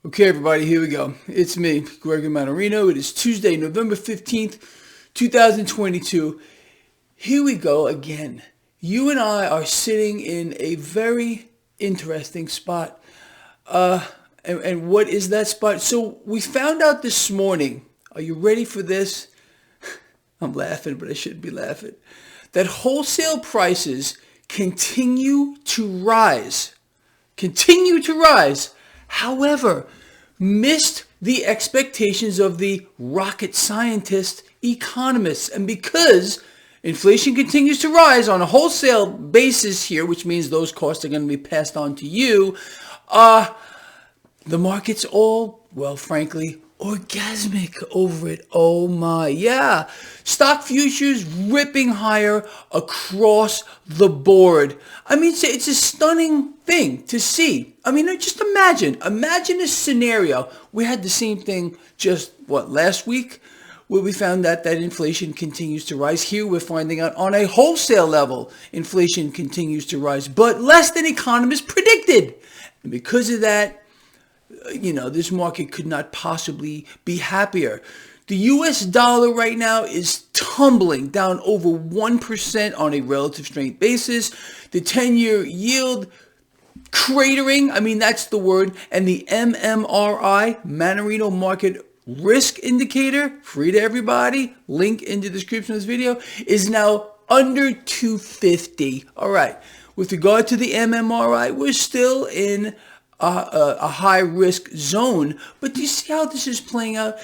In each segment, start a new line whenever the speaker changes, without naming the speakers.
Okay, everybody, here we go. It's me, Gregory Mannarino. It is Tuesday, November 15th, 2022. Here we go again. You and I are sitting in a very interesting spot. And what is that spot? So we found out this morning, are you ready for this? I'm laughing, but I shouldn't be laughing. That wholesale prices continue to rise. However, missed the expectations of the rocket scientist economists. And because inflation continues to rise on a wholesale basis here, which means those costs are going to be passed on to you, the market's all, well, frankly, orgasmic over it. Oh my, yeah. Stock futures ripping higher across the board. I mean, it's a stunning thing to see. I mean, just imagine a scenario. We had the same thing just, last week, where we found out that inflation continues to rise. Here we're finding out on a wholesale level, inflation continues to rise, but less than economists predicted. And because of that, this market could not possibly be happier. The US dollar right now is tumbling down over 1% on a relative strength basis. The 10-year yield cratering, that's the word. And the MMRI, Mannarino Market Risk Indicator, free to everybody, link in the description of this video, is now under 250. All right. With regard to the MMRI, we're still in a high risk zone. But do you see how this is playing out?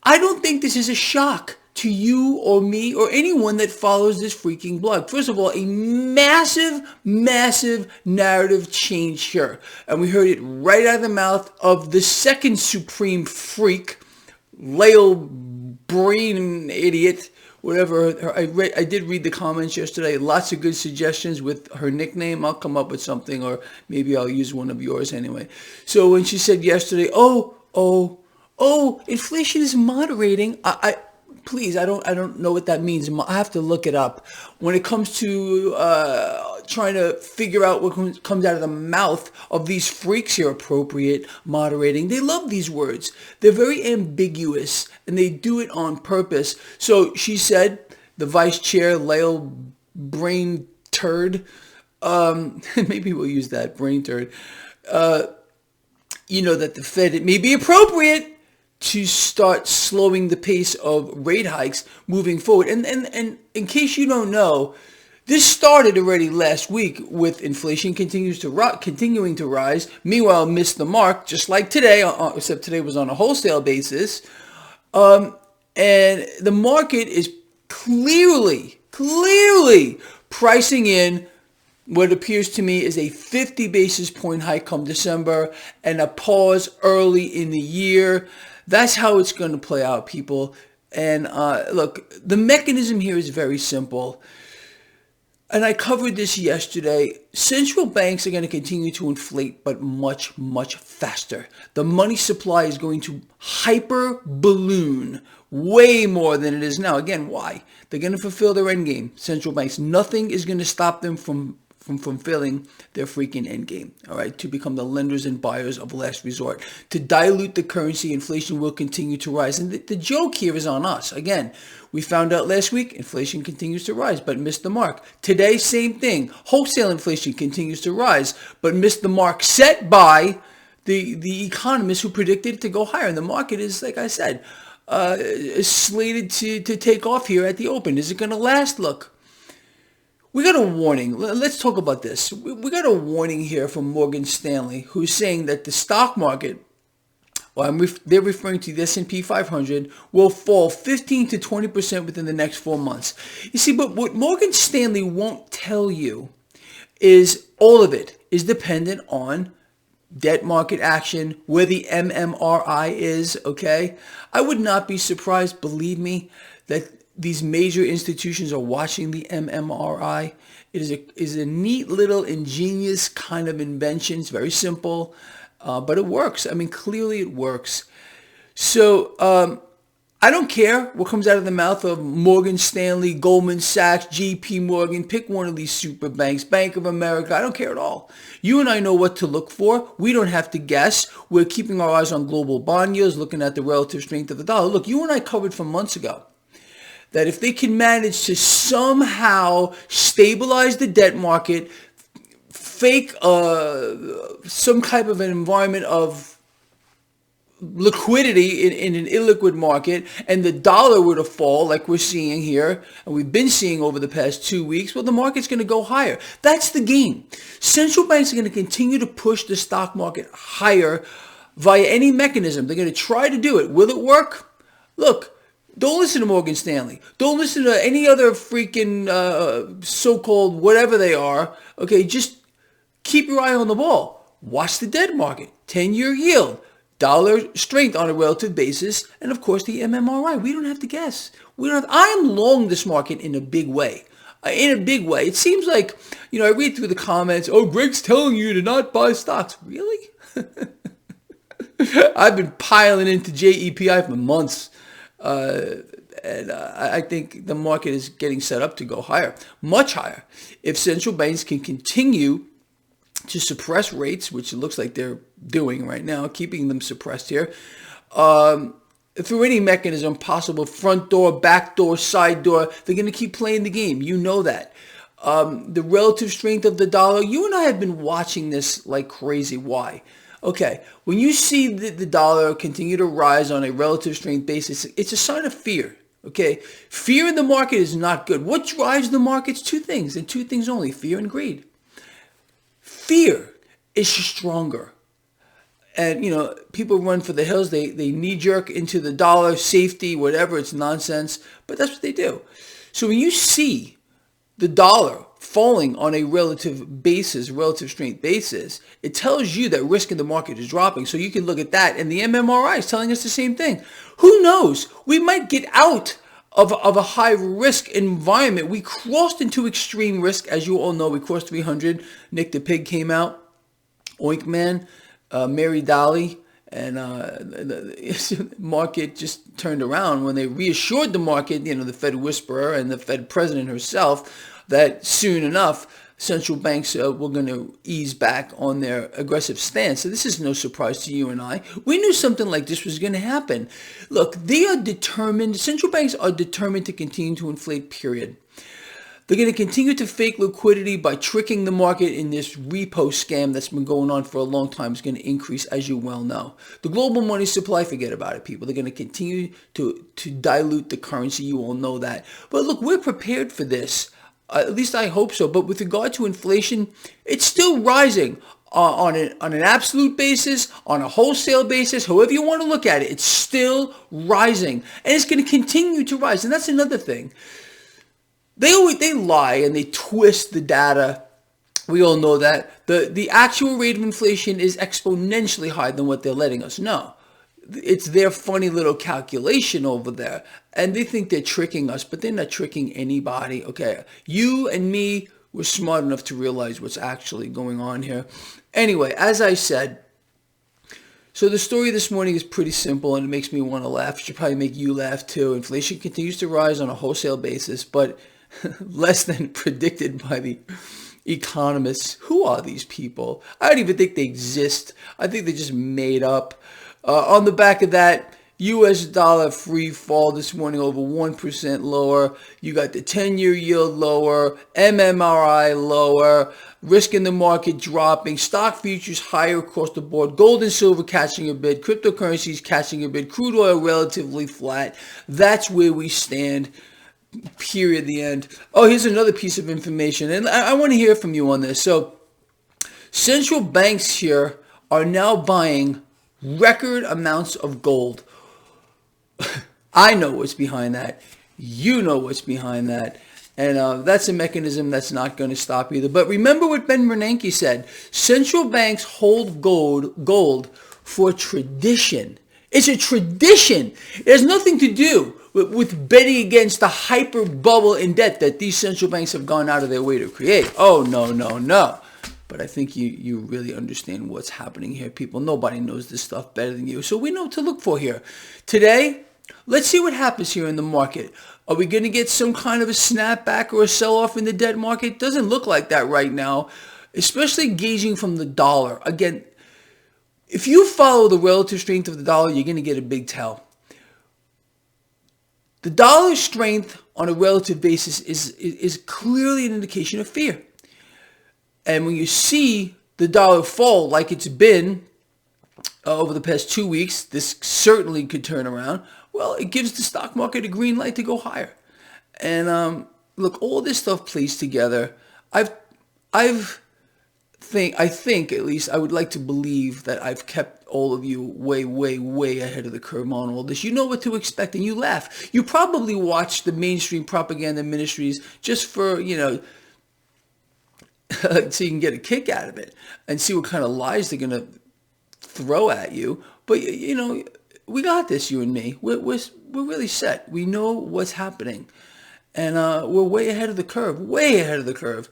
I don't think this is a shock to you or me or anyone that follows this freaking blog. First of all, a massive narrative change here. And we heard it right out of the mouth of the second supreme freak, Lael Brain Idiot, whatever. I did read the comments yesterday. Lots of good suggestions with her nickname. I'll come up with something, or maybe I'll use one of yours anyway. So when she said yesterday, inflation is moderating. Please, I don't know what that means. I have to look it up. When it comes to trying to figure out what comes out of the mouth of these freaks here, appropriate, moderating, they love these words. They're very ambiguous, and they do it on purpose. So she said, the vice chair, Lael Brain Turd, maybe we'll use that, Brain Turd, that the Fed, it may be appropriate to start slowing the pace of rate hikes moving forward. And in case you don't know, this started already last week with inflation continuing to rise. Meanwhile, missed the mark, just like today, except today was on a wholesale basis. And the market is clearly pricing in what appears to me is a 50 basis point hike come December and a pause early in the year. That's how it's going to play out, people. And look, the mechanism here is very simple. And I covered this yesterday. Central banks are going to continue to inflate, but much faster. The money supply is going to hyper balloon way more than it is now. Again, why? They're going to fulfill their end game. Central banks, nothing is going to stop them from fulfilling their freaking end game, all right, to become the lenders and buyers of last resort. To dilute the currency, inflation will continue to rise. And the joke here is on us. Again, we found out last week, inflation continues to rise, but missed the mark. Today, same thing. Wholesale inflation continues to rise, but missed the mark set by the economists who predicted it to go higher. And the market is, like I said, is slated to take off here at the open. Is it going to last? Look. We got a warning. Let's talk about this. We got a warning here from Morgan Stanley, who's saying that the stock market, they're referring to the S&P 500, will fall 15 to 20% within the next 4 months. You see, but what Morgan Stanley won't tell you is all of it is dependent on debt market action, where the MMRI is, okay? I would not be surprised, believe me, that these major institutions are watching the MMRI. It is a neat little ingenious kind of invention. It's very simple, but it works. Clearly it works. So I don't care what comes out of the mouth of Morgan Stanley, Goldman Sachs, JP Morgan. Pick one of these super banks, Bank of America. I don't care at all. You and I know what to look for. We don't have to guess. We're keeping our eyes on global bond yields, looking at the relative strength of the dollar. Look, you and I covered from months ago that if they can manage to somehow stabilize the debt market, fake some type of an environment of liquidity in an illiquid market, and the dollar were to fall like we're seeing here, and we've been seeing over the past 2 weeks, well, the market's going to go higher. That's the game. Central banks are going to continue to push the stock market higher via any mechanism. They're going to try to do it. Will it work? Look, don't listen to Morgan Stanley. Don't listen to any other freaking so-called whatever they are. Okay, just keep your eye on the ball. Watch the debt market, 10-year yield, dollar strength on a relative basis, and of course the MMRI. We don't have to guess. I am long this market in a big way. It seems like, I read through the comments, oh, Greg's telling you to not buy stocks. Really? I've been piling into JEPI for months. And I think the market is getting set up to go higher, much higher. If central banks can continue to suppress rates, which it looks like they're doing right now, keeping them suppressed here, through any mechanism possible, front door, back door, side door, they're going to keep playing the game. You know that. The relative strength of the dollar, you and I have been watching this like crazy. Why? Okay, when you see the dollar continue to rise on a relative strength basis, it's a sign of fear. Okay, fear in the market is not good. What drives the markets? Two things, and two things only: fear and greed. Fear is stronger. And, people run for the hills. They knee-jerk into the dollar, safety, whatever. It's nonsense. But that's what they do. So when you see the dollar falling on a relative strength basis, it tells you that risk in the market is dropping. So you can look at that. And the MMRI is telling us the same thing. Who knows? We might get out of a high risk environment. We crossed into extreme risk. As you all know, we crossed 300. Nick the Pig came out. Oink Man, Mary Dolly, and the market just turned around when they reassured the market, the Fed whisperer and the Fed president herself, that soon enough central banks were going to ease back on their aggressive stance. So this is no surprise to you and I. We knew something like this was going to happen. Look, central banks are determined to continue to inflate, period. They're going to continue to fake liquidity by tricking the market in this repo scam that's been going on for a long time. Is going to increase, as you well know. The global money supply, forget about it, people. They're going to continue to dilute the currency. You all know that. But look, we're prepared for this. At least I hope so. But with regard to inflation, it's still rising on an absolute basis, on a wholesale basis, however you want to look at it. It's still rising. And it's going to continue to rise. And that's another thing. They lie and they twist the data. We all know that. The actual rate of inflation is exponentially higher than what they're letting us know. It's their funny little calculation over there. And they think they're tricking us, but they're not tricking anybody. Okay, you and me were smart enough to realize what's actually going on here. Anyway, as I said, so the story this morning is pretty simple and it makes me want to laugh. It should probably make you laugh too. Inflation continues to rise on a wholesale basis, but less than predicted by the economists. Who are these people? I don't even think they exist. I think they're just made up. On the back of that, U.S. dollar free fall this morning over 1% lower. You got the 10-year yield lower, MMRI lower, risk in the market dropping, stock futures higher across the board, gold and silver catching a bid, cryptocurrencies catching a bid, crude oil relatively flat. That's where we stand. Period. The end. Oh, here's another piece of information, and I want to hear from you on this. So, central banks here are now buying record amounts of gold. I know what's behind that. You know what's behind that. And that's a mechanism that's not going to stop either. But remember what Ben Bernanke said. Central banks hold gold for tradition. It's a tradition. It has nothing to do with betting against the hyper bubble in debt that these central banks have gone out of their way to create. Oh, no. But I think you really understand what's happening here, people. Nobody knows this stuff better than you. So we know what to look for here. Today, Let's see what happens here in the market. Are we going to get some kind of a snapback or a sell-off in the debt market? Doesn't look like that right now, especially gauging from the dollar. Again, if you follow the relative strength of the dollar, you're going to get a big tell. The dollar strength on a relative basis is clearly an indication of fear. And when you see the dollar fall like it's been over the past 2 weeks, this certainly could turn around. Well, it gives the stock market a green light to go higher. And look, all this stuff plays together. I think at least I would like to believe that I've kept all of you way, way, way ahead of the curve on all this. You know what to expect, and you laugh. You probably watch the mainstream propaganda ministries just for, so you can get a kick out of it and see what kind of lies they're going to throw at you. But, we got this, you and me. We're really set. We know what's happening. And we're way ahead of the curve, way ahead of the curve.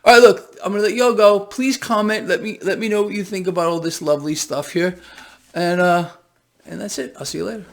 All right, look, I'm going to let y'all go. Please comment. Let me know what you think about all this lovely stuff here. And that's it. I'll see you later.